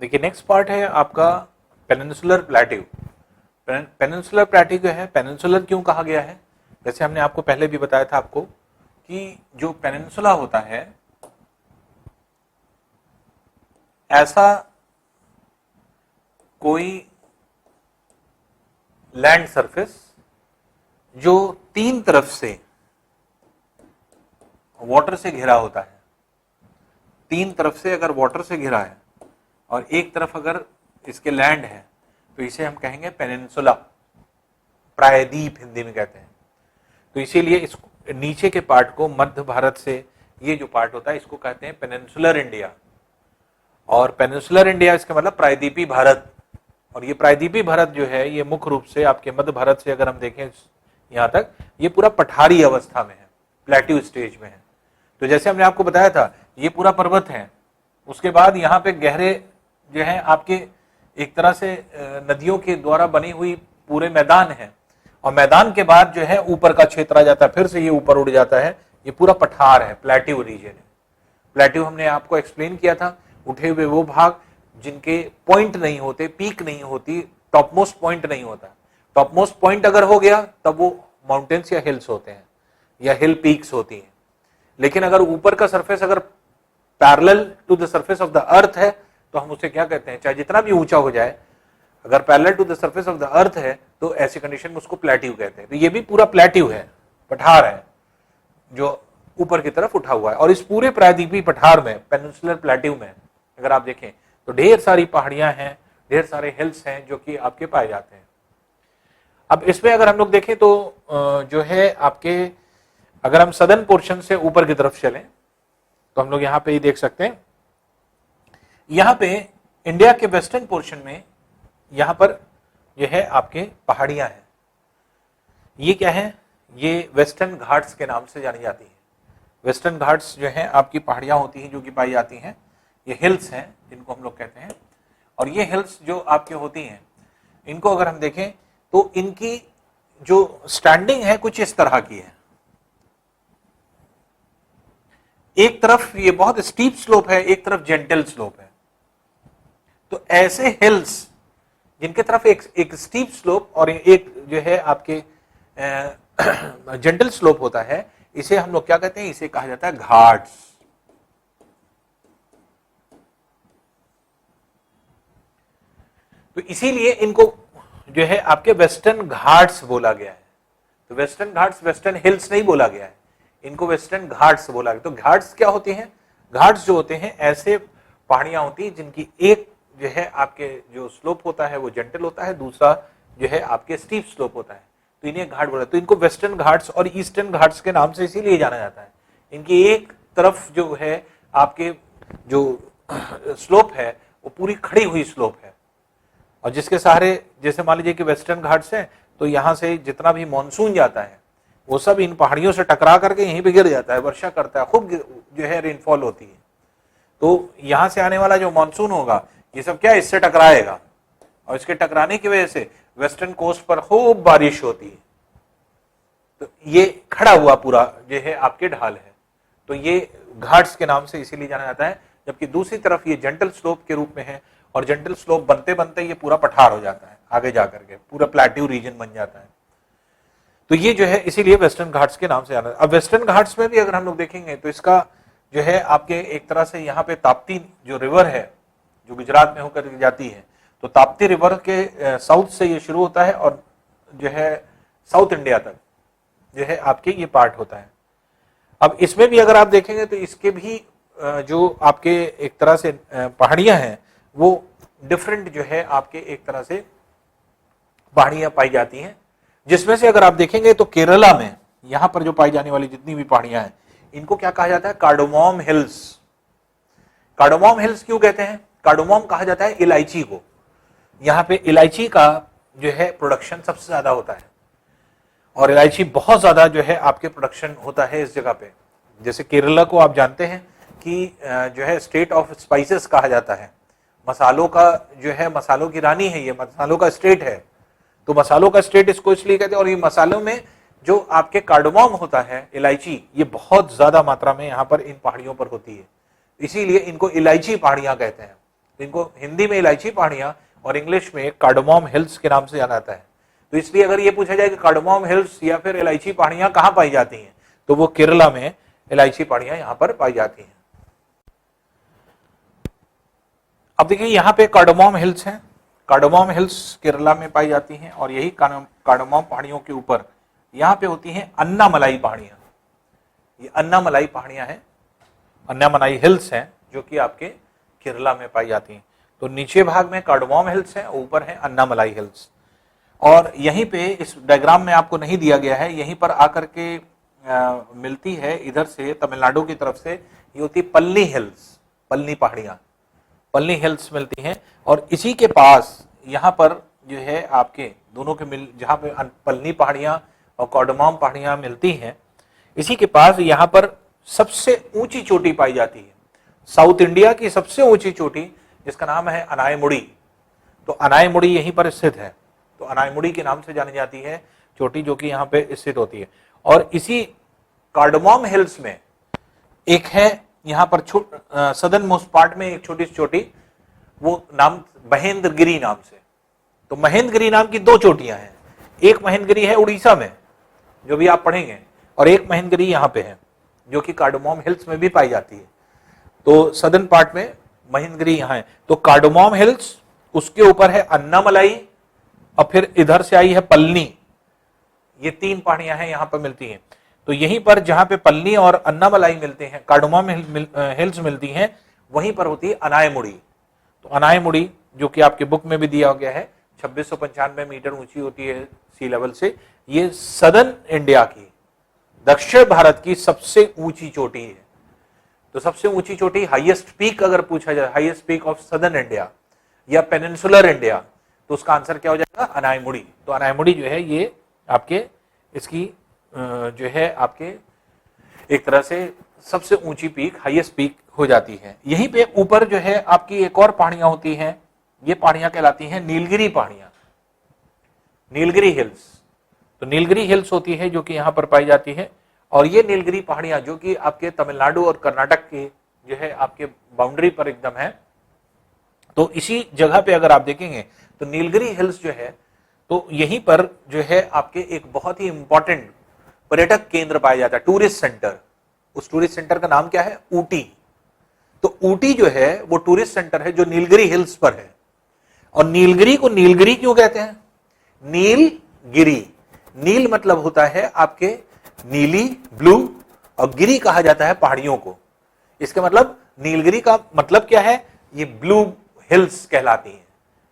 देखिए next part है आपका पेनिनसुलर प्लेट्यू। पेनिनसुलर प्लेट्यू जो है, पेनिनसुलर क्यों कहा गया है? जैसे हमने आपको पहले भी बताया था आपको कि जो पेनिनसुला होता है ऐसा कोई लैंड सरफेस जो तीन तरफ से वाटर से घिरा होता है। तीन तरफ से अगर वाटर से घिरा है और एक तरफ अगर इसके लैंड है तो इसे हम कहेंगे पेनिनसुला, प्रायद्वीप हिंदी में कहते हैं। तो इसीलिए इस नीचे के पार्ट को, मध्य भारत से ये जो पार्ट होता है इसको कहते हैं पेनिनसुलर इंडिया। और पेनिनसुलर इंडिया इसका मतलब प्रायद्वीपी भारत। और ये प्रायद्वीपी भारत जो है ये मुख्य रूप से आपके मध्य भारत से अगर हम देखें यहां तक, ये पूरा पठारी अवस्था में है, प्लेट्यू स्टेज में है। तो जैसे हमने आपको बताया था ये पूरा पर्वत है, उसके बाद यहाँ पे गहरे जो है आपके एक तरह से नदियों के द्वारा बनी हुई पूरे मैदान है, और मैदान के बाद जो है ऊपर का क्षेत्र आ जाता है, फिर से ये ऊपर उड़ जाता है। ये पूरा पठार है, प्लेट्यू रीजन है। प्लेट्यू हमने आपको एक्सप्लेन किया था, उठे हुए वो भाग जिनके पॉइंट नहीं होते, पीक नहीं होती, टॉप मोस्ट पॉइंट नहीं होता। टॉप मोस्ट पॉइंट अगर हो गया तब वो माउंटेन्स या हिल्स होते हैं या हिल पीक्स होती हैं। लेकिन अगर ऊपर का सरफेस अगर parallel to the surface of the earth है तो हम उसे क्या कहते हैं, चाहे जितना भी ऊंचा हो जाए, अगर parallel to the surface of the earth है तो ऐसी कंडीशन में उसको प्लेट्यू कहते हैं। तो ये भी पूरा प्लेट्यू है, पठार है जो ऊपर की तरफ उठा हुआ है। और इस पूरे प्रायद्वीपीय पठार में, पेनिनसुलर प्लेट्यू में अगर आप देखें तो ढेर सारी पहाड़ियां हैं, ढेर सारे हिल्स हैं जो कि आपके पाए जाते हैं। अब इसमें अगर हम लोग देखें तो जो है आपके, अगर हम सदर्न पोर्शन से ऊपर की तरफ चलें तो हम लोग यहां पे ही देख सकते हैं, यहां पे इंडिया के वेस्टर्न पोर्शन में यहां पर जो है आपके पहाड़ियां हैं। ये क्या है? ये वेस्टर्न घाट्स के नाम से जानी जाती है। वेस्टर्न घाट्स जो है आपकी पहाड़ियां होती हैं जो कि पाई जाती हैं, ये हिल्स हैं जिनको हम लोग कहते हैं। और ये हिल्स जो आपके होती हैं, इनको अगर हम देखें तो इनकी जो स्टैंडिंग है कुछ इस तरह की है। एक तरफ ये बहुत स्टीप स्लोप है, एक तरफ जेंटल स्लोप है। तो ऐसे हिल्स जिनके तरफ एक स्टीप स्लोप और एक जो है आपके जेंटल स्लोप होता है, इसे हम लोग क्या कहते हैं? इसे कहा जाता है घाट्स। तो इसीलिए इनको जो है आपके वेस्टर्न घाट्स बोला गया है। तो वेस्टर्न घाट्स, वेस्टर्न हिल्स नहीं बोला गया है, इनको वेस्टर्न घाट्स बोला गया। तो घाट्स क्या होते हैं? घाट्स जो होते हैं ऐसे पहाड़ियां होती हैं जिनकी एक जो है आपके जो स्लोप होता है वो जेंटल होता है, दूसरा जो है आपके स्टीप स्लोप होता है, तो इन्हें घाट बोला। तो इनको वेस्टर्न घाट्स और ईस्टर्न घाट्स के नाम से इसीलिए जाना जाता है। इनकी एक तरफ जो है आपके जो स्लोप है वो पूरी खड़ी हुई स्लोप है, और जिसके सहारे, जैसे मान लीजिए कि वेस्टर्न घाट्स हैं तो यहां से जितना भी मानसून जाता है वो सब इन पहाड़ियों से टकरा करके यहीं पे गिर जाता है, वर्षा करता है, खूब जो है रेनफॉल होती है। तो यहां से आने वाला जो मानसून होगा ये सब क्या इससे टकराएगा, और इसके टकराने की वजह से वेस्टर्न कोस्ट पर खूब बारिश होती है। तो ये खड़ा हुआ पूरा जो है आपके ढाल है, तो ये घाट्स के नाम से इसीलिए जाना जाता है। जबकि दूसरी तरफ ये जेंटल स्लोप के रूप में है, और जेंटल स्लोप बनते बनते ये पूरा पठार हो जाता है, आगे जाकर के पूरा प्लेट्यू रीजन बन जाता है। तो ये जो है इसीलिए वेस्टर्न घाट्स के नाम से जाना है। अब वेस्टर्न घाट्स में भी अगर हम लोग देखेंगे तो इसका जो है आपके एक तरह से यहाँ पे ताप्ती जो रिवर है जो गुजरात में होकर जाती है, तो ताप्ती रिवर के साउथ से ये शुरू होता है और जो है साउथ इंडिया तक जो है आपके ये पार्ट होता है। अब इसमें भी अगर आप देखेंगे तो इसके भी जो आपके एक तरह से पहाड़ियां हैं वो डिफरेंट जो है आपके एक तरह से पहाड़ियां पाई जाती हैं, जिसमें से अगर आप देखेंगे तो केरला में यहां पर जो पाई जाने वाली जितनी भी पहाड़ियां हैं इनको क्या कहा जाता है? कार्डोमोम हिल्स। कार्डोमोम हिल्स क्यों कहते हैं? कार्डोमोम कहा जाता है इलायची को। यहां पे इलायची का जो है प्रोडक्शन सबसे ज्यादा होता है, और इलायची बहुत ज्यादा जो है आपके प्रोडक्शन होता है इस जगह पे। जैसे केरला को आप जानते हैं कि जो है स्टेट ऑफ स्पाइसेस कहा जाता है, मसालों का जो है, मसालों की रानी है, ये मसालों का स्टेट है। तो मसालों का स्टेट इसको इसलिए कहते हैं। और ये मसालों में जो आपके कार्डोमोम होता है, इलायची, ये बहुत ज्यादा मात्रा में यहाँ पर इन पहाड़ियों पर होती है, इसीलिए इनको इलायची पहाड़ियां कहते हैं। तो इनको हिंदी में इलायची पहाड़ियां और इंग्लिश में कार्डामोम हिल्स के नाम से जाना जाता है। तो इसलिए अगर ये पूछा जाए कि कार्डामोम हिल्स या फिर इलायची पहाड़ियां कहां पाई जाती हैं, तो वो केरला में इलायची पहाड़ियां यहां पर पाई जाती हैं। अब देखिए यहां पे कार्डामोम हिल्स हैं, कार्डामोम हिल्स केरला में पाई जाती हैं और यही कार्डामोम पहाड़ियों के ऊपर यहां पे होती हैं अन्नामलाई पहाड़ियां। ये अन्नामलाई पहाड़ियां हैं, अन्नामलाई हिल्स हैं जो कि आपके केरला में पाई जाती हैं। तो नीचे भाग में कार्डामोम हिल्स हैं, ऊपर है अन्नामलाई हिल्स। और यहीं पे इस डायग्राम में आपको नहीं दिया गया है, यहीं पर आकर के मिलती है इधर से तमिलनाडु की तरफ से, ये होती पल्नी हिल्स, पल्नी पहाड़ियां, पल्नी हिल्स मिलती हैं। और इसी के पास यहाँ पर जो है आपके दोनों के मिल, जहाँ पे पल्नी पहाड़ियां और कार्डामोम पहाड़ियां मिलती हैं, इसी के पास यहाँ पर सबसे ऊंची चोटी पाई जाती है, साउथ इंडिया की सबसे ऊंची चोटी, जिसका नाम है अनायमुड़ी। तो अनायमुड़ी यहीं पर स्थित है, तो अनायमुड़ी के नाम से जानी जाती है चोटी, जो कि यहाँ पे स्थित होती है। और इसी कार्डामोम हिल्स में एक है यहाँ पर सदर्न मोस्ट पार्ट में एक छोटी सी चोटी, वो नाम महेंद्रगिरी नाम से। तो महेंद्रगिरी नाम की दो चोटियां हैं, एक महेंद्रगिरी है उड़ीसा में जो भी आप पढ़ेंगे, और एक महेंद्रगिरी यहाँ पे है जो कि कार्डामोम हिल्स में भी पाई जाती है। तो सदर्न पार्ट में महेंद्रगिरी यहाँ है। तो कार्डामोम हिल्स, उसके ऊपर है अन्नामलाई, और फिर इधर से आई है पल्नी। ये तीन पहाड़ियां हैं यहाँ पर मिलती हैं। तो यहीं पर जहां पे पल्नी और अन्नामलाई मिलते हैं, कार्डामोम हिल्स मिलती हैं, वहीं पर होती है अनायमुड़ी। तो अनायमुड़ी जो कि आपके बुक में भी दिया गया है, 2695 मीटर ऊंची होती है सी लेवल से। ये सदर्न इंडिया की, दक्षिण भारत की सबसे ऊंची चोटी है। तो सबसे ऊंची चोटी, हाईएस्ट पीक अगर पूछा जाए, highest peak of southern India या पेनिनसुलर इंडिया, तो उसका आंसर क्या हो जाएगा? अनायमुड़ी। तो अनायमुड़ी जो है ये आपके इसकी जो है आपके एक तरह से सबसे ऊंची पीक, हाईएस्ट पीक हो जाती है। यहीं पे ऊपर जो है आपकी एक और पहाड़ियां होती हैं, ये पहाड़ियां कहलाती हैं नीलगिरी पहाड़ियां, नीलगिरी हिल्स। तो नीलगिरी हिल्स होती है जो कि यहां पर पाई जाती है। और ये नीलगिरी पहाड़ियां जो कि आपके तमिलनाडु और कर्नाटक के जो है आपके बाउंड्री पर एकदम है। तो इसी जगह पे अगर आप देखेंगे तो नीलगिरी हिल्स जो है, तो यहीं पर जो है आपके एक बहुत ही इंपॉर्टेंट पर्यटक केंद्र पाया जाता है, टूरिस्ट सेंटर। उस टूरिस्ट सेंटर का नाम क्या है? ऊटी। तो ऊटी जो है वो टूरिस्ट सेंटर है जो नीलगिरी हिल्स पर है। और नीलगिरी को नीलगिरी क्यों कहते हैं? नीलगिरी, नील मतलब होता है आपके नीली, ब्लू, और गिरी कहा जाता है पहाड़ियों को। इसका मतलब नीलगिरी का मतलब क्या है? ये ब्लू हिल्स कहलाती हैं।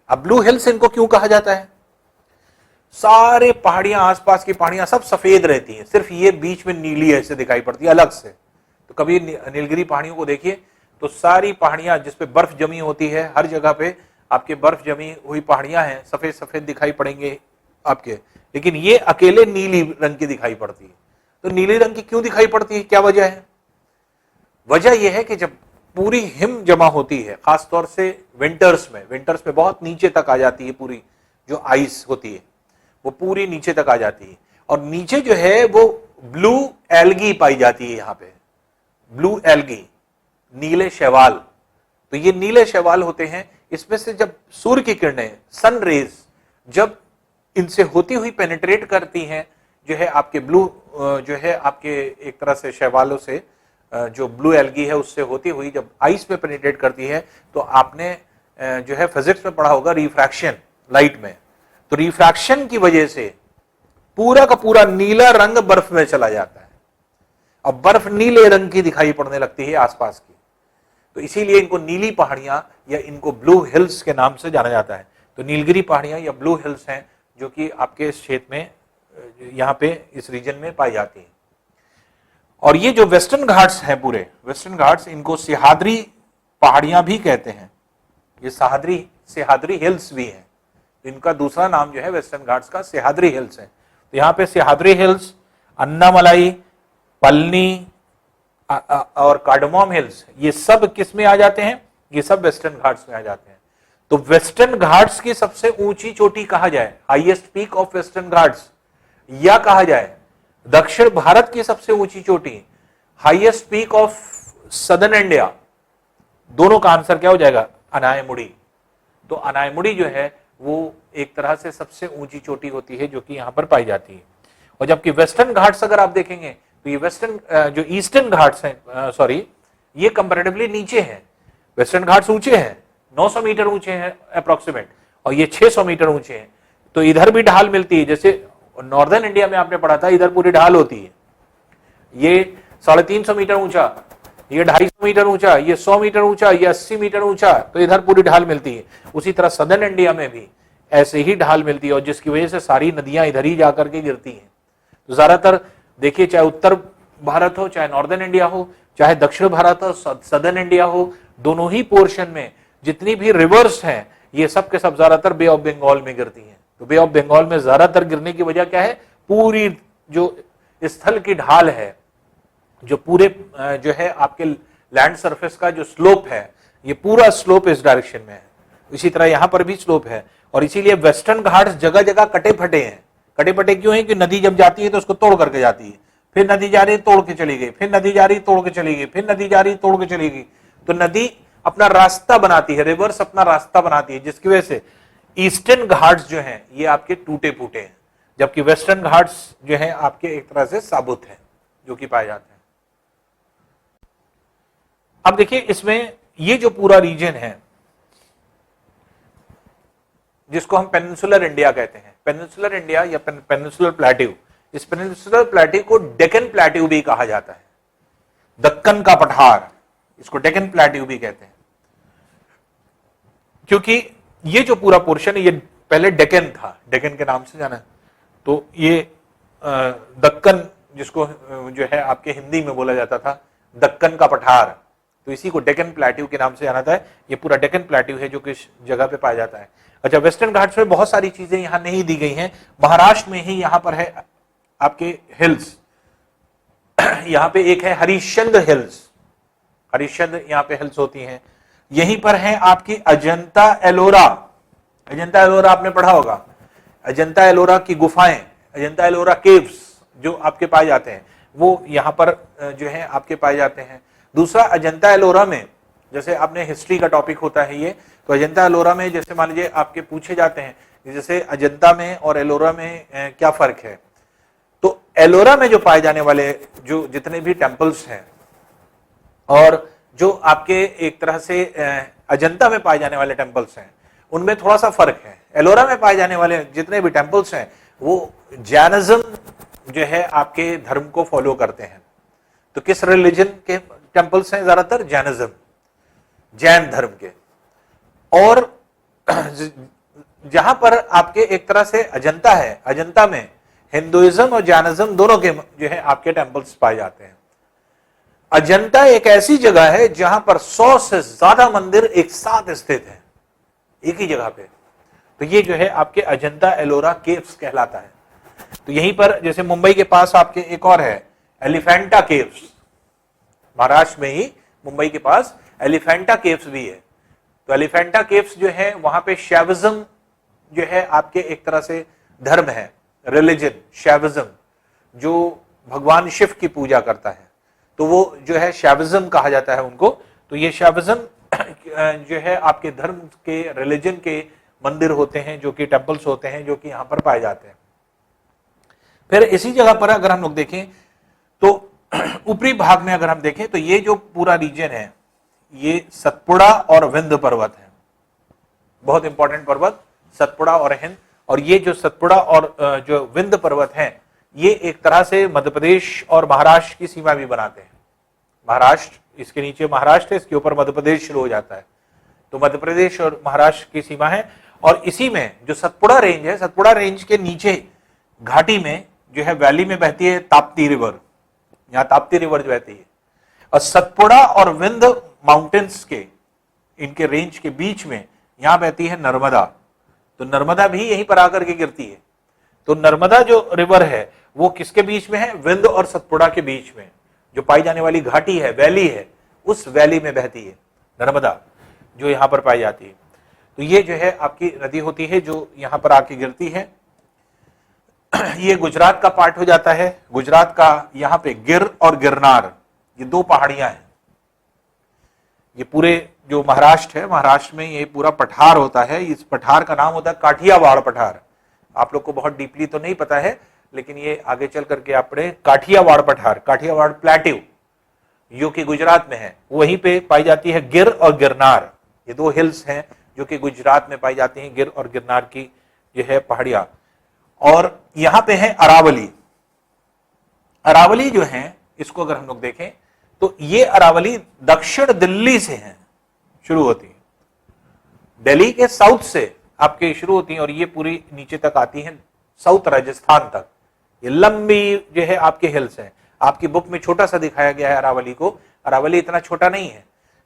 अब ब्लू हिल्स इनको क्यों कहा जाता है? सारे पहाड़ियां, आसपास की पहाड़ियां सब सफेद रहती हैं, सिर्फ ये बीच में नीली ऐसे दिखाई पड़ती है अलग से। तो कभी नीलगिरी पहाड़ियों को देखिए तो सारी पहाड़ियां जिसपे बर्फ जमी होती है, हर जगह पे आपके बर्फ जमी हुई पहाड़ियां हैं, सफेद सफेद दिखाई पड़ेंगे आपके, लेकिन ये अकेले नीली रंग की दिखाई पड़ती है। तो नीली रंग की क्यों दिखाई पड़ती है? क्या वजह है? वजह यह है कि जब पूरी हिम जमा होती है, खासतौर से विंटर्स में बहुत नीचे तक आ जाती है, पूरी जो आइस होती है वो पूरी नीचे तक आ जाती है। और नीचे जो है वो ब्लू एल्गी पाई जाती है, यहां पे ब्लू एल्गी, नीले शैवाल। तो ये नीले शैवाल होते हैं, इसमें से जब सूर्य की किरणें, सन रेज, जब इनसे होती हुई पेनिट्रेट करती हैं, जो है आपके ब्लू, जो है आपके एक तरह से शैवालों से, जो ब्लू एल्गी है उससे होती हुई जब आइस में पेनिट्रेट करती है, तो आपने जो है फिजिक्स में पढ़ा होगा रिफ्रैक्शन लाइट में। तो रिफ्रैक्शन की वजह से पूरा का पूरा नीला रंग बर्फ में चला जाता है और बर्फ नीले रंग की दिखाई पड़ने लगती है आसपास की। तो इसीलिए इनको नीली पहाड़ियां या इनको ब्लू हिल्स के नाम से जाना जाता है। तो नीलगिरी पहाड़ियां या ब्लू हिल्स हैं जो कि आपके इस क्षेत्र में, यहां पे इस रीजन में पाई जाती हैं। और ये जो वेस्टर्न घाट्स हैं, पूरे वेस्टर्न घाट्स, इनको सिहाद्री पहाड़ियां भी कहते हैं। ये सिहाद्री हिल्स भी हैं। इनका दूसरा नाम जो है वेस्टर्न घाट्स का सिहाद्री हिल्स है। तो यहाँ पे सिहाद्री हिल्स, अन्नामलाई, पल्नी और कार्डामोम हिल्स, ये सब किस में आ जाते हैं? ये सब वेस्टर्न घाट्स में आ जाते हैं। तो वेस्टर्न घाट्स की सबसे ऊंची चोटी कहा जाए, highest peak of western Ghats, या कहा जाए दक्षिण भारत की सबसे ऊंची चोटी, highest peak of southern India, दोनों का आंसर क्या हो जाएगा? अनायमुड़ी। तो अनायमुड़ी जो है वो एक तरह से सबसे ऊंची चोटी होती है जो कि यहाँ पर पाई जाती है। और जबकि वेस्टर्न घाट्स अगर आप देखेंगे तो ये वेस्टर्न जो ईस्टर्न घाट्स हैं, सॉरी, ये कंपैरेटिवली नीचे हैं। वेस्टर्न घाट्स ऊंचे हैं, 900 मीटर ऊंचे हैं अप्रोक्सीमेट, और ये 600 मीटर ऊंचे हैं। तो इधर भी ढाल मिलती है, जैसे नॉर्दर्न इंडिया में आपने पढ़ा था इधर पूरी ढाल होती है। ये 350 मीटर ऊंचा, ये 250 मीटर ऊंचा, ये 100 मीटर ऊंचा, ये 80 मीटर ऊंचा, तो इधर पूरी ढाल मिलती है। उसी तरह सदर्न इंडिया में भी ऐसे ही ढाल मिलती है, और जिसकी वजह से सारी नदियां इधर ही जाकर के गिरती हैं। तो ज्यादातर देखिए, चाहे उत्तर भारत हो, चाहे नॉर्दर्न इंडिया हो, चाहे दक्षिण भारत हो, सदर्न इंडिया हो, दोनों ही पोर्शन में जितनी भी रिवर्स हैं ये सब के सब ज्यादातर बे ऑफ बंगाल में गिरती हैं। तो बे ऑफ बंगाल में ज्यादातर गिरने की वजह क्या है? पूरी जो स्थल की ढाल है, जो पूरे जो है आपके लैंड सरफेस का जो स्लोप है, ये पूरा स्लोप इस डायरेक्शन में है। इसी तरह यहां पर भी स्लोप है, और इसीलिए वेस्टर्न घाट्स जगह जगह कटे फटे हैं। कटे फटे क्यों है? कि नदी जब जाती है तो उसको तोड़ करके जाती है, फिर नदी जा रही तोड़ के चली गई, फिर नदी जा रही तोड़ के चली गई, फिर नदी जा रही तोड़ के चली गई। तो नदी अपना रास्ता बनाती है, रिवर्स अपना रास्ता बनाती है, जिसकी वजह से ईस्टर्न घाट्स जो हैं ये आपके टूटे फूटे हैं, जबकि वेस्टर्न घाट्स जो हैं आपके एक तरह से साबुत हैं, जो कि पाए जाते हैं। अब देखिए, इसमें ये जो पूरा रीजन है जिसको हम पेनिनसुलर इंडिया कहते हैं, पेनिनसुलर इंडिया या पेनिनसुलर प्लेट्यू, इस पेनिनसुलर प्लेट्यू को डेक्कन प्लेट्यू भी कहा जाता है। दक्कन का पठार, इसको डेक्कन प्लेट्यू भी कहते हैं, क्योंकि ये जो पूरा पोर्शन है ये पहले डेक्कन था, डेक्कन के नाम से जाना है। तो ये दक्कन, जिसको जो है आपके हिंदी में बोला जाता था दक्कन का पठार, तो इसी को डेक्कन प्लेट्यू के नाम से जाना था। ये पूरा डेक्कन प्लेट्यू है जो कि इस जगह पे पाया जाता है। अच्छा, वेस्टर्न घाट्स में बहुत सारी चीजें यहां नहीं दी गई हैं। महाराष्ट्र में ही यहां पर है आपके हिल्स, यहां पे एक है हरिश्चंद्र हिल्स, हरिश्चंद्र यहां पे हिल्स होती हैं। यहीं पर है आपकी अजंता एलोरा, अजंता एलोरा आपने पढ़ा होगा, अजंता एलोरा की गुफाएं, अजंता एलोरा केव्स जो आपके पाए जाते हैं, वो यहां पर जो है आपके पाए जाते हैं। दूसरा, अजंता एलोरा में जैसे आपने हिस्ट्री का टॉपिक होता है ये, तो अजंता एलोरा में जैसे मान लीजिए आपके पूछे जाते हैं जैसे अजंता में और एलोरा में क्या फर्क है, तो एलोरा में जो पाए जाने वाले जो जितने भी टेम्पल्स हैं और जो आपके एक तरह से अजंता में पाए जाने वाले टेम्पल्स हैं, उनमें थोड़ा सा फर्क है। एलोरा में पाए जाने वाले जितने भी टेम्पल्स हैं वो जैनिज्म जो है आपके धर्म को फॉलो करते हैं। तो किस रिलीजन के टेम्पल्स हैं? ज्यादातर जैनिज्म, जैन धर्म के। और जहां पर आपके एक तरह से अजंता है, अजंता में हिंदुइज्म और जैनिज्म दोनों के जो है आपके टेम्पल्स पाए जाते हैं। अजंता एक ऐसी जगह है जहां पर 100 से ज्यादा मंदिर एक साथ स्थित है, एक ही जगह पे। तो ये जो है आपके अजंता एलोरा केव्स कहलाता है। तो यहीं पर जैसे मुंबई के पास आपके एक और है एलिफेंटा केव्स, महाराष्ट्र में ही मुंबई के पास एलिफेंटा केव्स भी है। तो एलिफेंटा केव्स जो है वहां पे शैविज्म जो है आपके एक तरह से धर्म है, रिलीजन शैविज्म, जो भगवान शिव की पूजा करता है, तो वो जो है शैविज्म कहा जाता है उनको। तो ये शैविज्म जो है आपके धर्म के, रिलीजन के मंदिर होते हैं, जो कि टेम्पल्स होते हैं, जो कि यहां पर पाए जाते हैं। फिर इसी जगह पर अगर हम लोग देखें तो ऊपरी भाग में अगर हम देखें तो ये जो पूरा रीजन है ये सतपुड़ा और विंध्य पर्वत है, बहुत इंपॉर्टेंट पर्वत सतपुड़ा और हिंद। और ये जो सतपुड़ा और जो विंध्य पर्वत हैं ये एक तरह से मध्य प्रदेश और महाराष्ट्र की सीमा भी बनाते हैं। महाराष्ट्र, इसके नीचे महाराष्ट्र है, इसके ऊपर मध्य प्रदेश शुरू हो जाता है, तो मध्य प्रदेश और महाराष्ट्र की सीमा है। और इसी में जो सतपुड़ा रेंज है, सतपुड़ा रेंज के नीचे घाटी में जो है वैली में बहती है ताप्ती रिवर, यहाँ ताप्ती रिवर बहती है। और सतपुड़ा और विंध्य माउंटेन्स के इनके रेंज के बीच में यहां बहती है नर्मदा, तो नर्मदा भी यहीं पर आकर के गिरती है। तो नर्मदा जो रिवर है वो किसके बीच में है? विंध्य और सतपुड़ा के बीच में जो पाई जाने वाली घाटी है, वैली है, उस वैली में बहती है नर्मदा, जो यहां पर पाई जाती है। तो ये जो है आपकी नदी होती है जो यहां पर आके गिरती है। ये गुजरात का पार्ट हो जाता है। गुजरात का यहां पे गिर और गिरनार, ये दो पहाड़ियां हैं। ये पूरे जो महाराष्ट्र है, महाराष्ट्र में ये पूरा पठार होता है, इस पठार का नाम होता है काठियावाड़ पठार। आप लोग को बहुत डीपली तो नहीं पता है, लेकिन ये आगे चल करके आप पढ़े काठियावाड़ पठार, काठियावाड़ प्लेट्यू जो कि गुजरात में है, वहीं पे पाई जाती है गिर और गिरनार। ये दो हिल्स हैं जो कि गुजरात में पाई जाती हैं, गिर और गिरनार की जो है पहाड़ियां। और यहां पे है अरावली। अरावली जो है, इसको अगर हम लोग देखें तो ये अरावली दक्षिण दिल्ली से है, शुरू होती है दिल्ली के साउथ से आपके शुरू होती है और ये पूरी नीचे तक आती है साउथ राजस्थान तक। ये लंबी जो है आपके हिल्स है। आपकी बुक में छोटा सा दिखाया गया है अरावली को, अरावली इतना छोटा नहीं है।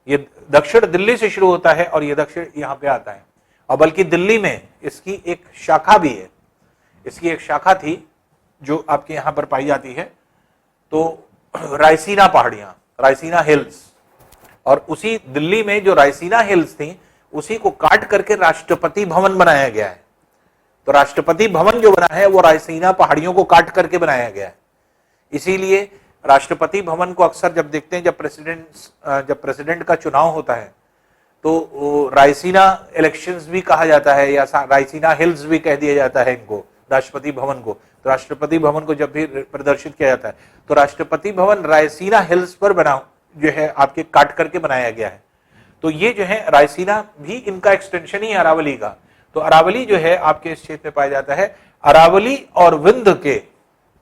ये दक्षिण दिल्ली से शुरू होता है और ये दक्षिण यहां पे आता है। और बल्कि दिल्ली में इसकी एक शाखा भी है, इसकी एक शाखा थी जो आपके यहां पर पाई जाती है, तो रायसीना पहाड़ियां, रायसीना हिल्स। और उसी दिल्ली में जो रायसीना हिल्स थी उसी को काट करके राष्ट्रपति भवन बनाया गया है। तो राष्ट्रपति भवन जो बना है वो रायसीना पहाड़ियों को काट करके बनाया गया है। इसीलिए राष्ट्रपति भवन को अक्सर जब देखते हैं, जब प्रेसिडेंट का चुनाव होता है तो रायसीना इलेक्शंस भी कहा जाता है या रायसीना हिल्स भी कह दिया जाता है इनको, राष्ट्रपति भवन को। तो राष्ट्रपति भवन को जब भी प्रदर्शित किया जाता है तो राष्ट्रपति भवन रायसीना हिल्स पर बना जो है आपके काट करके बनाया गया है। तो ये जो है रायसीना भी इनका एक्सटेंशन ही अरावली का। तो अरावली जो है आपके इस क्षेत्र में पाया जाता है। अरावली और विंध्य के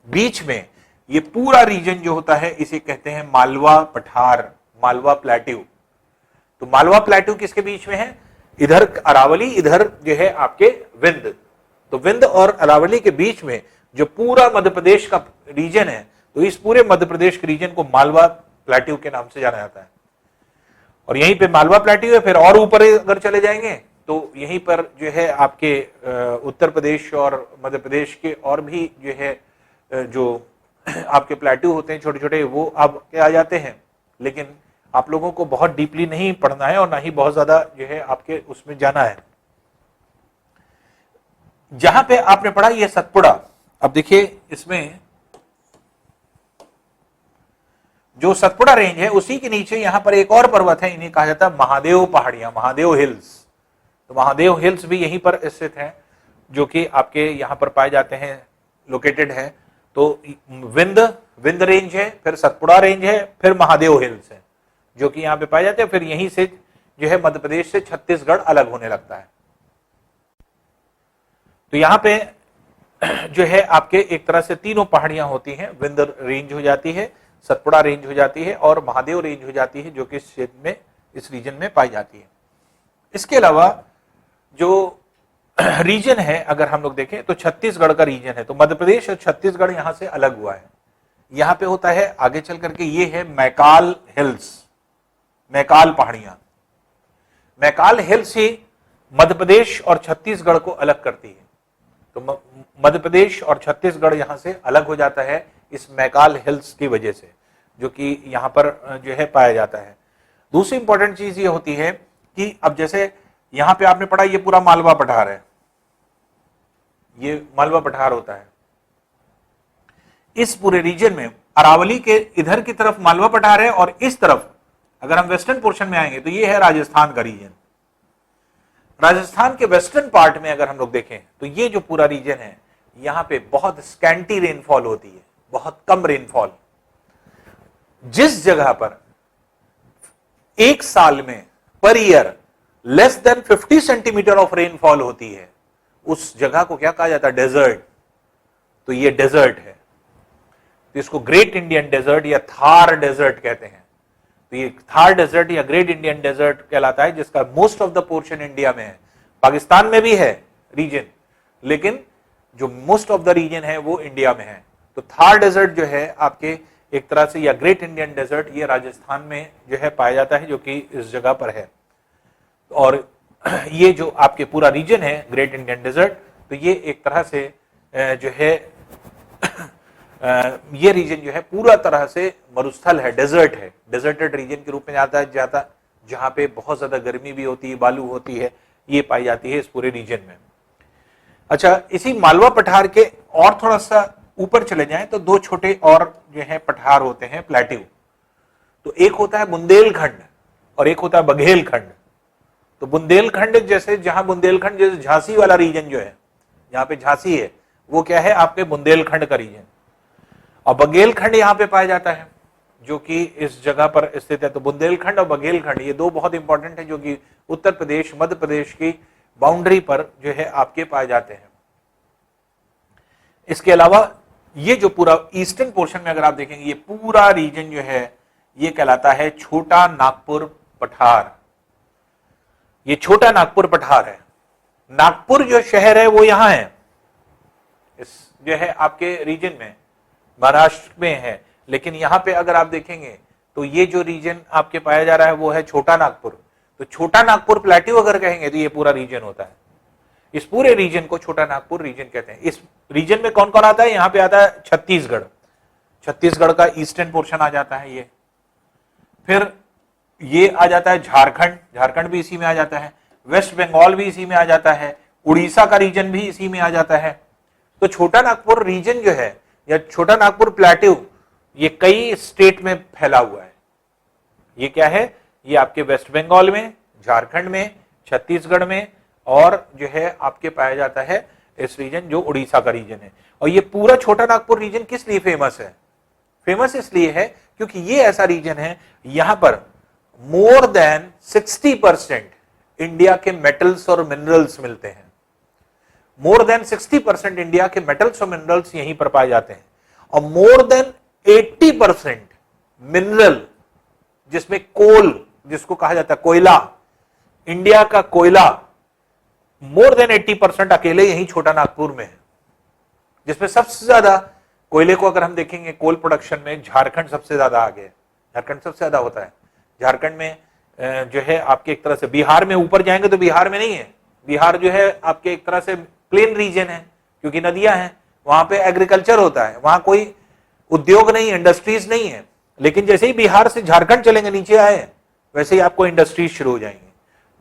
बीच में ये पूरा रीजन जो होता है इसे कहते हैं मालवा पठार, मालवा प्लेट्यू। तो मालवा प्लेट्यू किसके बीच में है? इधर अरावली, इधर जो है आपके विंध्य। तो विंध्य और अरावली के बीच में जो पूरा मध्य प्रदेश का रीजन है, तो इस पूरे मध्य प्रदेश के रीजन को मालवा प्लेट्यू के नाम से जाना जाता है। और यहीं पे मालवा प्लेट्यू है। फिर और ऊपर अगर चले जाएंगे तो यहीं पर जो है आपके उत्तर प्रदेश और मध्य प्रदेश के और भी जो है जो आपके प्लेट्यू होते हैं छोटे छोटे, वो अब के आ जाते हैं। लेकिन आप लोगों को बहुत डीपली नहीं पढ़ना है और ना ही बहुत ज्यादा जो है आपके उसमें जाना है। जहां पे आपने पढ़ा ये सतपुड़ा, अब देखिए इसमें जो सतपुड़ा रेंज है उसी के नीचे यहां पर एक और पर्वत है, इन्हें कहा जाता है महादेव पहाड़ियां, महादेव हिल्स। तो महादेव हिल्स भी यहीं पर स्थित है, जो कि आपके यहां पर पाए जाते हैं, लोकेटेड है। तो विंध्य रेंज है, फिर सतपुड़ा रेंज है, फिर महादेव हिल्स है जो कि यहां पे पाए जाते हैं। फिर यहीं से जो है मध्य प्रदेश से छत्तीसगढ़ अलग होने लगता है। तो यहां पे जो है आपके एक तरह से तीनों पहाड़ियां होती हैं। विंध्य रेंज हो जाती है, सतपुड़ा रेंज हो जाती है और महादेव रेंज हो जाती है, जो कि इस क्षेत्र में, इस रीजन में पाई जाती है। इसके अलावा जो रीजन है अगर हम लोग देखें तो छत्तीसगढ़ का रीजन है। तो मध्य प्रदेश और छत्तीसगढ़ यहां से अलग हुआ है। यहां पे होता है आगे चल करके, ये है मैकाल हिल्स, मैकाल पहाड़ियां। मैकाल हिल्स ही मध्य प्रदेश और छत्तीसगढ़ को अलग करती है। तो मध्य प्रदेश और छत्तीसगढ़ यहां से अलग हो जाता है इस मैकाल हिल्स की वजह से, जो कि यहां पर जो है पाया जाता है। दूसरी इंपॉर्टेंट चीज ये होती है कि अब जैसे यहां पे आपने पढ़ा ये पूरा मालवा पठार है, ये मालवा पठार होता है। इस पूरे रीजन में अरावली के इधर की तरफ मालवा पठार है और इस तरफ अगर हम वेस्टर्न पोर्शन में आएंगे तो ये है राजस्थान का रीजन। राजस्थान के वेस्टर्न पार्ट में अगर हम लोग देखें तो ये जो पूरा रीजन है, यहां पे बहुत स्कैंटी रेनफॉल होती है, बहुत कम रेनफॉल। जिस जगह पर एक साल में per year less than 50 centimetre of rainfall होती है, उस जगह को क्या कहा जाता है? डेजर्ट। तो ये डेजर्ट है, तो इसको ग्रेट इंडियन डेजर्ट या थार डेजर्ट कहते हैं। तो ये थार डेजर्ट या ग्रेट इंडियन डेजर्ट कहलाता है, जिसका most of the portion India में है। पाकिस्तान में भी है रीजन, लेकिन जो मोस्ट ऑफ द रीजन है वो इंडिया में है। तो थार डेजर्ट जो है आपके एक तरह से, या ग्रेट इंडियन डेजर्ट, ये राजस्थान में जो है पाया जाता है, जो कि इस जगह पर है। और ये जो आपके पूरा रीजन है ग्रेट इंडियन डेजर्ट, तो ये एक तरह से जो है ये रीजन जो है पूरा तरह से मरुस्थल है, डेजर्ट है, डेजर्टेड रीजन के रूप में जाता है, जहां पे बहुत ज्यादा गर्मी भी होती है, बालू होती है, ये पाई जाती है इस पूरे रीजन में। अच्छा, इसी मालवा पठार के और थोड़ा सा ऊपर चले जाएं तो दो छोटे और जो है पठार होते हैं, प्लेट्यू। तो एक होता है बुंदेलखंड और एक होता है बघेलखंड। तो बुंदेलखंड जैसे, जहां बुंदेलखंड जैसे झांसी वाला रीजन जो है, जहां पे झांसी है, वो क्या है आपके बुंदेलखंड का रीजन। और बघेलखंड यहां पे पाया जाता है जो कि इस जगह पर स्थित है। तो बुंदेलखंड और बघेलखंड ये दो बहुत इंपॉर्टेंट है जो कि उत्तर प्रदेश मध्य प्रदेश की बाउंड्री पर जो है आपके पाए जाते हैं। इसके अलावा ये जो पूरा ईस्टर्न पोर्शन में अगर आप देखेंगे, ये पूरा रीजन जो है ये कहलाता है छोटा नागपुर पठार। ये छोटा नागपुर पठार है। नागपुर जो शहर है वो यहां है, इस जो है आपके रीजन में, महाराष्ट्र में है। लेकिन यहां पे अगर आप देखेंगे तो ये जो रीजन आपके पाया जा रहा है वो है छोटा नागपुर। तो छोटा नागपुर प्लेट्यू अगर कहेंगे तो ये पूरा रीजन होता है। इस पूरे रीजन को छोटा नागपुर रीजन कहते हैं। इस रीजन में कौन कौन आता है? यहां पे आता है छत्तीसगढ़, छत्तीसगढ़ का ईस्टर्न पोर्शन आ जाता है ये। फिर ये आ जाता है झारखंड, झारखंड भी इसी में आ जाता है। वेस्ट बंगाल भी इसी में आ जाता है। उड़ीसा का रीजन भी इसी में आ जाता है। तो छोटा नागपुर रीजन जो है या छोटा नागपुर प्लेट्यू ये कई स्टेट में फैला हुआ है। ये क्या है? ये आपके वेस्ट बंगाल में, झारखंड में, छत्तीसगढ़ में और जो है आपके पाया जाता है इस रीजन जो उड़ीसा का रीजन है। और ये पूरा छोटा नागपुर रीजन किस लिए फेमस है? फेमस इसलिए है क्योंकि ये ऐसा रीजन है यहां पर मोर देन 60% इंडिया के मेटल्स और मिनरल्स मिलते हैं। मोर देन 60% इंडिया के मेटल्स और मिनरल्स यहीं पर पाए जाते हैं। और मोर देन 80% मिनरल, जिसमें कोल, जिसको कहा जाता है कोयला, इंडिया का कोयला मोर देन 80% अकेले यही छोटा नागपुर में है। जिसमें सबसे ज्यादा कोयले को अगर हम देखेंगे कोल प्रोडक्शन में झारखंड सबसे ज्यादा आगे है। झारखंड सबसे ज्यादा होता है। झारखंड में जो है आपके एक तरह से, बिहार में ऊपर जाएंगे तो बिहार में नहीं है। बिहार जो है आपके एक तरह से प्लेन रीजन है क्योंकि नदियां हैं, वहां पे एग्रीकल्चर होता है, वहां कोई उद्योग नहीं, इंडस्ट्रीज नहीं है। लेकिन जैसे ही बिहार से झारखंड चलेंगे, नीचे आए, वैसे ही आपको इंडस्ट्रीज शुरू हो जाएंगे।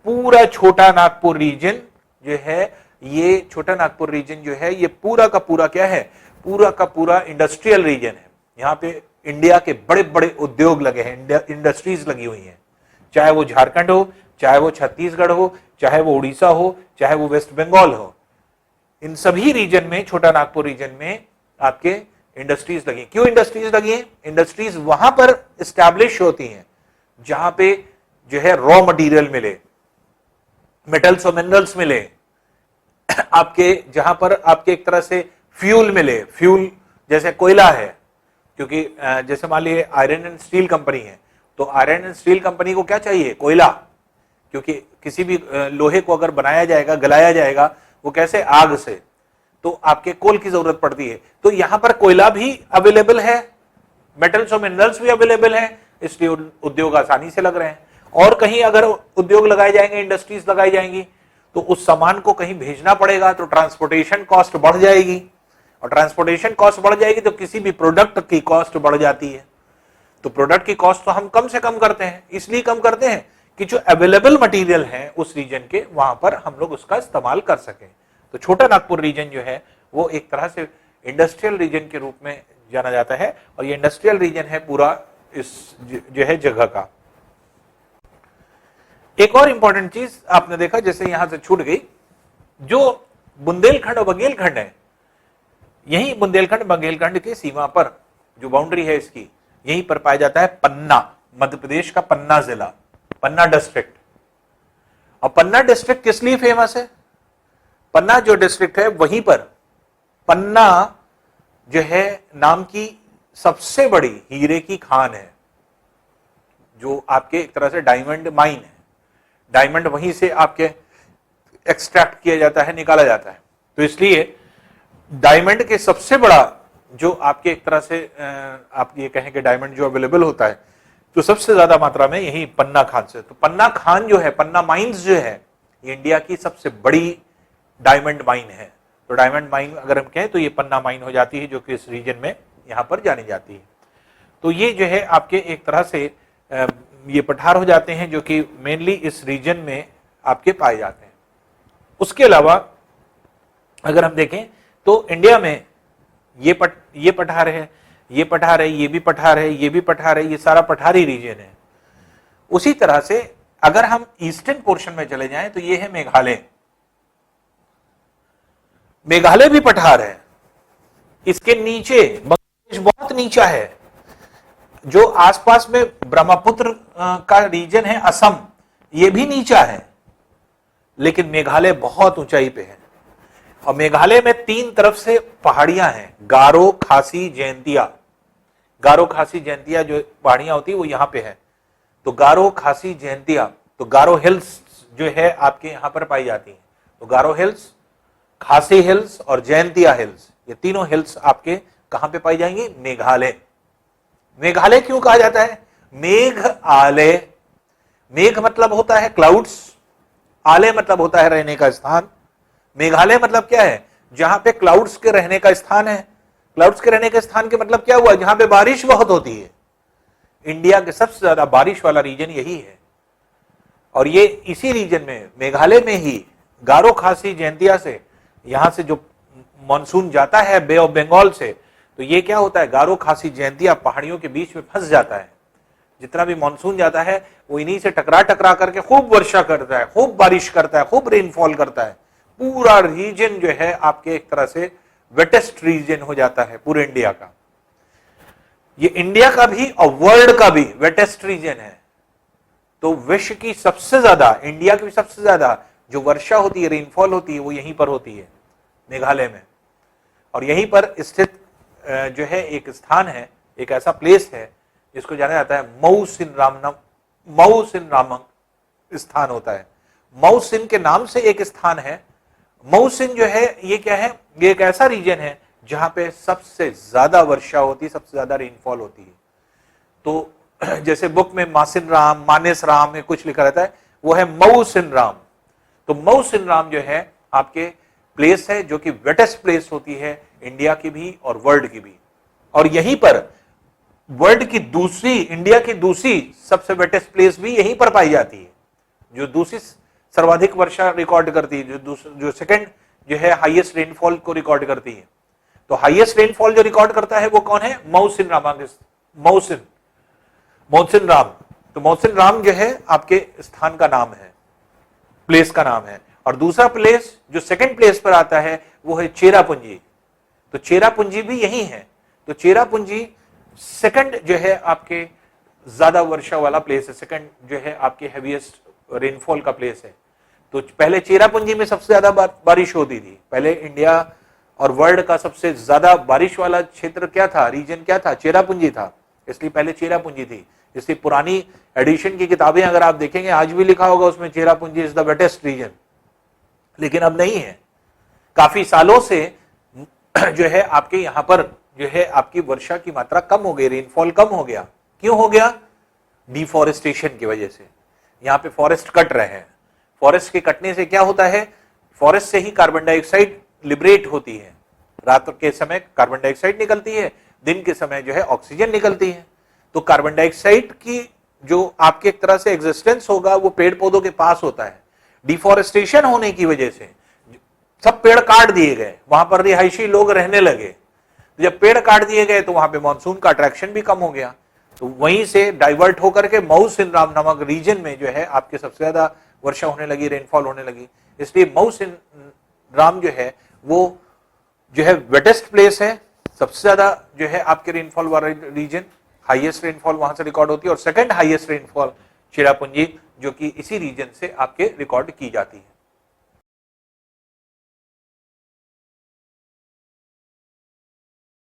पूरा छोटा नागपुर रीजन जो है, ये छोटा नागपुर रीजन जो है ये पूरा का पूरा क्या है? पूरा का पूरा इंडस्ट्रियल रीजन है। यहाँ पे इंडिया के बड़े बड़े उद्योग लगे हैं, इंडस्ट्रीज लगी हुई हैं। चाहे वो झारखंड हो, चाहे वो छत्तीसगढ़ हो, चाहे वो उड़ीसा हो, चाहे वो वेस्ट बंगाल हो, इन सभी रीजन में, छोटा नागपुर रीजन में आपके इंडस्ट्रीज लगी। क्यों इंडस्ट्रीज लगी हैं? इंडस्ट्रीज वहां पर एस्टैब्लिश होती हैं जहां पे जो है रॉ मटेरियल मिले, मेटल्स और मिनरल्स मिले, आपके जहां पर आपके एक तरह से फ्यूल मिले। फ्यूल जैसे कोयला है, क्योंकि जैसे मान लीजिए आयरन एंड स्टील कंपनी है, तो आयरन एंड स्टील कंपनी को क्या चाहिए? कोयला। क्योंकि किसी भी लोहे को अगर बनाया जाएगा, गलाया जाएगा, वो कैसे? आग से। तो आपके कोल की जरूरत पड़ती है। तो यहां पर कोयला भी अवेलेबल है, मेटल्स और मिनरल्स भी अवेलेबल है, इसलिए उद्योग आसानी से लग रहे हैं। और कहीं अगर उद्योग लगाए जाएंगे, इंडस्ट्रीज लगाई जाएंगी, तो उस सामान को कहीं भेजना पड़ेगा, तो ट्रांसपोर्टेशन कॉस्ट बढ़ जाएगी। और ट्रांसपोर्टेशन कॉस्ट बढ़ जाएगी तो किसी भी प्रोडक्ट की कॉस्ट बढ़ जाती है। तो प्रोडक्ट की कॉस्ट तो हम कम से कम करते हैं, इसलिए कम करते हैं कि जो अवेलेबल मटेरियल है उस रीजन के, वहां पर हम लोग उसका इस्तेमाल कर सकें। तो छोटा नागपुर रीजन जो है वो एक तरह से इंडस्ट्रियल रीजन के रूप में जाना जाता है। और ये इंडस्ट्रियल रीजन है पूरा इस जो है जगह का। एक और इंपॉर्टेंट चीज आपने देखा, जैसे यहां से छूट गई, जो बुंदेलखंड और बघेलखंड है, यही बुंदेलखंड बघेलखंड की सीमा पर जो बाउंड्री है इसकी, यहीं पर पाया जाता है पन्ना, मध्य प्रदेश का पन्ना जिला, पन्ना डिस्ट्रिक्ट। और पन्ना डिस्ट्रिक्ट किस लिए फेमस है? पन्ना जो डिस्ट्रिक्ट है वहीं पर पन्ना जो है नाम की सबसे बड़ी हीरे की खान है, जो आपके एक तरह से डायमंड माइन है। डायमंड वहीं से आपके एक्सट्रैक्ट किया जाता है, निकाला जाता है। तो इसलिए डायमंड के सबसे बड़ा जो आपके एक तरह से आप ये कहें कि डायमंड जो अवेलेबल होता है, तो सबसे ज्यादा मात्रा में यही पन्ना खान से। तो पन्ना खान जो है, पन्ना माइंस जो है, ये इंडिया की सबसे बड़ी डायमंड माइन है। तो डायमंड माइन अगर हम कहें तो ये पन्ना माइन हो जाती है, जो कि इस रीजन में यहां पर जानी जाती है। तो ये जो है आपके एक तरह से ये पठार हो जाते हैं जो कि मेनली इस रीजन में आपके पाए जाते हैं। उसके अलावा अगर हम देखें तो इंडिया में ये पठार है, ये पठार है, ये भी पठार है, ये भी पठार है, ये सारा पठारी रीजन है। उसी तरह से अगर हम ईस्टर्न पोर्शन में चले जाएं तो ये है मेघालय। मेघालय भी पठार है, इसके नीचे बांग्लादेश बहुत नीचा है, जो आसपास में ब्रह्मपुत्र का रीजन है असम, ये भी नीचा है, लेकिन मेघालय बहुत ऊंचाई पे है। और मेघालय में 3 तरफ से पहाड़ियां हैं, गारो, खासी, जयंतिया। गारो, खासी, जयंतिया जो पहाड़ियां होती है वो यहां पे है। तो गारो, खासी, जयंतिया, तो गारो हिल्स जो है आपके यहां पर पाई जाती हैं। तो गारो हिल्स, खासी हिल्स और जयंतिया हिल्स, ये तीनों हिल्स आपके कहां पे पाई जाएंगी? मेघालय। मेघालय क्यों कहा जाता है? मेघ आलय। मेघ मतलब होता है क्लाउड्स, आलय मतलब होता है रहने का स्थान। मेघालय मतलब क्या है? जहां पे क्लाउड्स के रहने का स्थान है। क्लाउड्स के रहने के स्थान के मतलब क्या हुआ? जहां पे बारिश बहुत होती है। इंडिया के सबसे ज्यादा बारिश वाला रीजन यही है, और ये इसी रीजन में, मेघालय में ही गारो, खासी, जयंतिया से, यहां से जो मानसून जाता है बे ऑफ बंगाल से, तो ये क्या होता है? गारो, खासी, जयंतिया पहाड़ियों के बीच में फंस जाता है। जितना भी मानसून जाता है वो इन्हीं से टकरा टकरा करके खूब वर्षा करता है, खूब बारिश करता है, खूब रेनफॉल करता है। पूरा रीजन जो है आपके एक तरह से वेटेस्ट रीजन हो जाता है पूरे इंडिया का। ये इंडिया का भी और वर्ल्ड का भी वेटेस्ट रीजन है। तो विश्व की सबसे ज्यादा, इंडिया की भी सबसे ज्यादा जो वर्षा होती है, रेनफॉल होती है, वो यहीं पर होती है, मेघालय में। और यहीं पर स्थित जो है एक स्थान है, एक ऐसा प्लेस है जिसको जाना जाता है मऊसिन नामक स्थान होता है। मऊसिन के नाम से एक स्थान है। मऊसिन जो है ये क्या है? ये एक ऐसा रीजन है जहां पे सबसे ज्यादा वर्षा होती है, सबसे ज्यादा रेनफॉल होती है। तो जैसे बुक में मासिन राम, मानेस राम में कुछ लिखा रहता है, वो है मऊसिन राम। तो मऊसिन राम जो है आपके प्लेस है जो कि वेटेस्ट प्लेस होती है इंडिया की भी और वर्ल्ड की भी। और यहीं पर वर्ल्ड की दूसरी, इंडिया की दूसरी सबसे वेटेस्ट प्लेस भी यहीं पर पाई जाती है, जो दूसरी सर्वाधिक वर्षा रिकॉर्ड करती है, जो सेकंड जो है हाईएस्ट रेनफॉल को रिकॉर्ड करती है। तो हाईएस्ट रेनफॉल जो रिकॉर्ड करता है वो कौन है? मऊसिन राम। मऊसिन राम। तो मऊसिन राम जो है आपके स्थान का नाम है, प्लेस का नाम है। और दूसरा प्लेस जो सेकंड प्लेस पर आता है वो है चेरापूंजी। तो चेरापूंजी भी यही है। तो चेरापूंजी सेकंड जो है आपके ज्यादा वर्षा वाला प्लेस है, सेकंड जो है आपके हैवीएस्ट रेनफॉल का प्लेस है। तो पहले चेरापूंजी में सबसे ज्यादा बारिश होती थी। पहले इंडिया और वर्ल्ड का सबसे ज्यादा बारिश वाला क्षेत्र क्या था, रीजन क्या था? चेरापूंजी था। इसलिए पहले चेरापूंजी थी। इसलिए पुरानी एडिशन की किताबें अगर आप देखेंगे, आज भी लिखा होगा उसमें Cherrapunji is the wettest region, लेकिन अब नहीं है। काफी सालों से जो है आपके यहां पर जो है आपकी वर्षा की मात्रा कम हो गई, रेनफॉल कम हो गया। क्यों हो गया? डिफॉरेस्टेशन की वजह से। यहां पे फॉरेस्ट कट रहे हैं। फॉरेस्ट के कटने से क्या होता है? फॉरेस्ट से ही कार्बन डाइऑक्साइड लिबरेट होती है। रात के समय कार्बन डाइऑक्साइड निकलती है, दिन के समय जो है ऑक्सीजन निकलती है। तो कार्बन डाइऑक्साइड की जो आपके एक तरह से एग्जिस्टेंस होगा वो पेड़ पौधों के पास होता है। डिफॉरेस्टेशन होने की वजह से सब पेड़ काट दिए गए, वहां पर रिहायशी लोग रहने लगे। जब पेड़ काट दिए गए तो वहां पे मानसून का अट्रैक्शन भी कम हो गया। तो वहीं से डाइवर्ट होकर के मऊसिन राम नामक रीजन में जो है आपके सबसे ज्यादा वर्षा होने लगी, रेनफॉल होने लगी। इसलिए मऊसिन राम जो है वो जो है वेटेस्ट प्लेस है, सबसे ज्यादा जो है आपके रेनफॉल वाला रीजन, हाईएस्ट रेनफॉल वहां से रिकॉर्ड होती है। और सेकंड हाईएस्ट रेनफॉल चेरापूंजी, जो कि इसी रीजन से आपके रिकॉर्ड की जाती है।